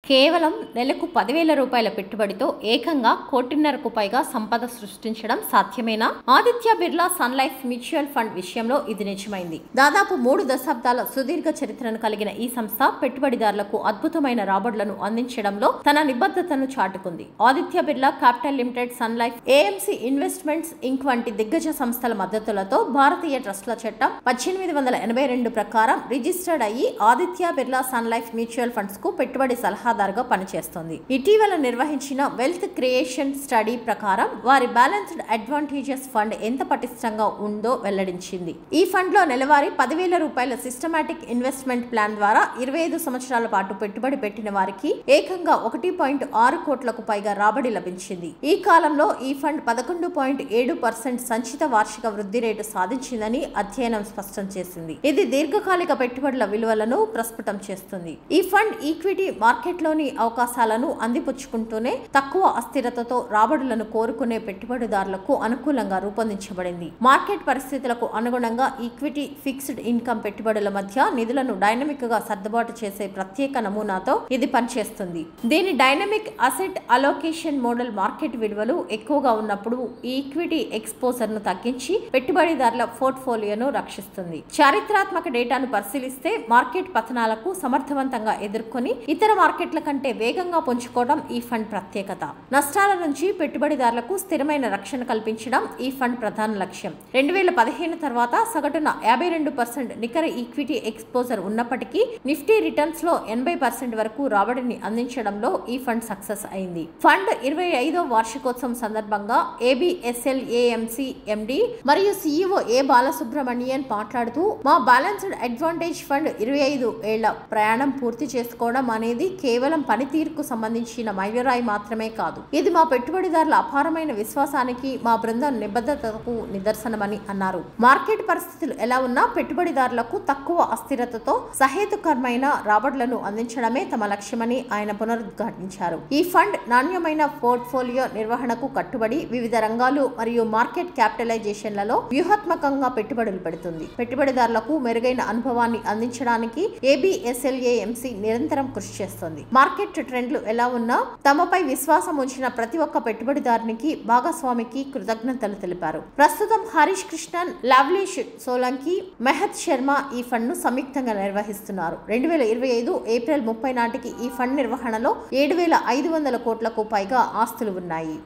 కేవలం నెలకు 10,000 రూపాయల పెట్టుబడితో ఏకంగా కోటిన్నరకు పైగా సంపద సృష్టించడం సాధ్యమేనా? Aditya Birla Sun Life mutual fund విషయంలో ఇది నిజమైంది. దాదాపు 3 దశాబ్దాల సుదీర్ఘ చరిత్రను కలిగిన ఈ సంస్థ పెట్టుబడిదారులకు అద్భుతమైన రాబడులను అందించడంలో తన నిబద్ధతను చాటుకుంది. Aditya Birla Capital Limited, Sun Life, AMC Investments Inc వంటి దిగ్గజ సంస్థల మద్దతులతో భారతీయ ట్రస్ట్ల చట్టం 1882 ప్రకారం రిజిస్టర్డ్ అయ్యి Aditya Birla Sun Life mutual funds కు పెట్టుబడి సలహాదారుగా పనిచేస్తోంది. ఇటీవల నిర్వహించిన వెల్త్ క్రియేషన్ స్టడీ ప్రకారం వారి బ్యాలెన్స్డ్ అడ్వాంటేజెస్ ఫండ్ ఎంత పటిష్టంగా ఉందో వెల్లడించింది. ఈ ఫండ్ లో నెలవారీ 10,000 రూపాయల సిస్టమాటిక్ ఇన్వెస్ట్మెంట్ ప్లాన్ ద్వారా 25 సంవత్సరాల పాటు పెట్టుబడి పెట్టిన వారికి ఏకంగా 1.6 కోట్లకు పైగా రాబడి లభించింది. ఈ కాలంలో ఈ ఫండ్ 11.7% సంచిత వార్షిక వృద్ధి రేటు సాధించిందని అధ్యయనం స్పష్టం చేసింది. ఇది దీర్ఘకాలిక పెట్టుబడుల విలువలను ప్రస్ఫుటం చేస్తుంది. ఈ ఫండ్ ఈక్విటీ మార్కెట్లోని అవకాశాలను అందిపుచ్చుకుంటూనే తక్కువ అస్థిరతతో రాబడులను కోరుకునే పెట్టుబడిదారులకు అనుకూలంగా రూపొందించబడింది. మార్కెట్ పరిస్థితులకు అనుగుణంగా ఈక్విటీ, ఫిక్స్డ్ ఇన్కమ్ పెట్టుబడుల మధ్య నిధులను డైనమిక్ గా సర్దుబాటు చేసే ప్రత్యేక నమూనాతో ఇది పనిచేస్తుంది. దీని dynamic asset allocation model market విలువలు ఎక్కువగా ఉన్నప్పుడు ఈక్విటీ ఎక్స్పోజర్ ను తగ్గించి పెట్టుబడిదారుల పోర్ట్ఫోలియోను రక్షిస్తుంది. చారిత్రాత్మక డేటాను పరిశీలిస్తే మార్కెట్ పతనాలకు సమర్థవంతంగా ఎదుర్కొని ఇతర మార్కెట్ల కంటే వేగంగా పుంజుకోవడం ఈ ఫండ్ ప్రత్యేకత. నష్టాల నుంచి పెట్టుబడిదారులకు స్థిరమైన రక్షణ కల్పించడం ఈ ఫండ్ ప్రధాన లక్ష్యం. 2015 తర్వాత సగటున 52% నికర ఈక్విటీ ఎక్స్పోజర్ ఉన్నప్పటికీ నిఫ్టీ రిటర్న్స్ లో 80% వరకు రాబడిని అందించడంలో ఈ ఫండ్ సక్సెస్ అయింది. ఫండ్ 25వ వార్షికోత్సవం సందర్భంగా ఏబిఎస్ఎల్ ఏఎంసీ ఎండి మరియు సిఇఓ ఏ బాలసుబ్రమణియన్ మాట్లాడుతూ, మా బ్యాలెన్స్డ్ అడ్వాంటేజ్ ఫండ్ 25 ఏళ్ల ప్రయాణం పూర్తి చేసుకోవడం అనేది కేవలం పనితీరుకు సంబంధించిన మైలురాయి మాత్రమే కాదు, ఇది మా పెట్టుబడిదారుల అపారమైన విశ్వాసానికి, మా బృందం నిబద్ధతకు నిదర్శనమని అన్నారు. మార్కెట్ పరిస్థితులు ఎలా ఉన్నా పెట్టుబడిదారులకు తక్కువ అస్థిరతతో సహేతుకమైన రాబడులను అందించడమే తమ లక్ష్యమని ఆయన పునరుద్ఘాటించారు. ఈ ఫండ్ నాణ్యమైన పోర్ట్ఫోలియో నిర్వహణకు కట్టుబడి వివిధ రంగాలు మరియు మార్కెట్ క్యాపిటలైజేషన్లలో వ్యూహాత్మకంగా పెట్టుబడులు పెడుతుంది. పెట్టుబడిదారులకు మెరుగైన అనుభవాన్ని అందించడానికి ఏబిఎస్ఎల్ఏఎంసీ నిరంతరం కృషి చేస్తుంది. మార్కెట్ ట్రెండ్లు ఎలా ఉన్నా తమపై విశ్వాసం ఉంచిన ప్రతి ఒక్క పెట్టుబడిదారునికి, భాగస్వామికి కృతజ్ఞతలు తెలిపారు. ప్రస్తుతం హరీష్ కృష్ణన్, లవ్లీష్ సోలంకి, మెహత్ శర్మ ఈ ఫండ్ ను సంయుక్తంగా నిర్వహిస్తున్నారు. 2025 ఏప్రిల్ 30 నాటికి ఈ ఫండ్ నిర్వహణలో 7,500 కోట్లకు పైగా ఆస్తులు ఉన్నాయి.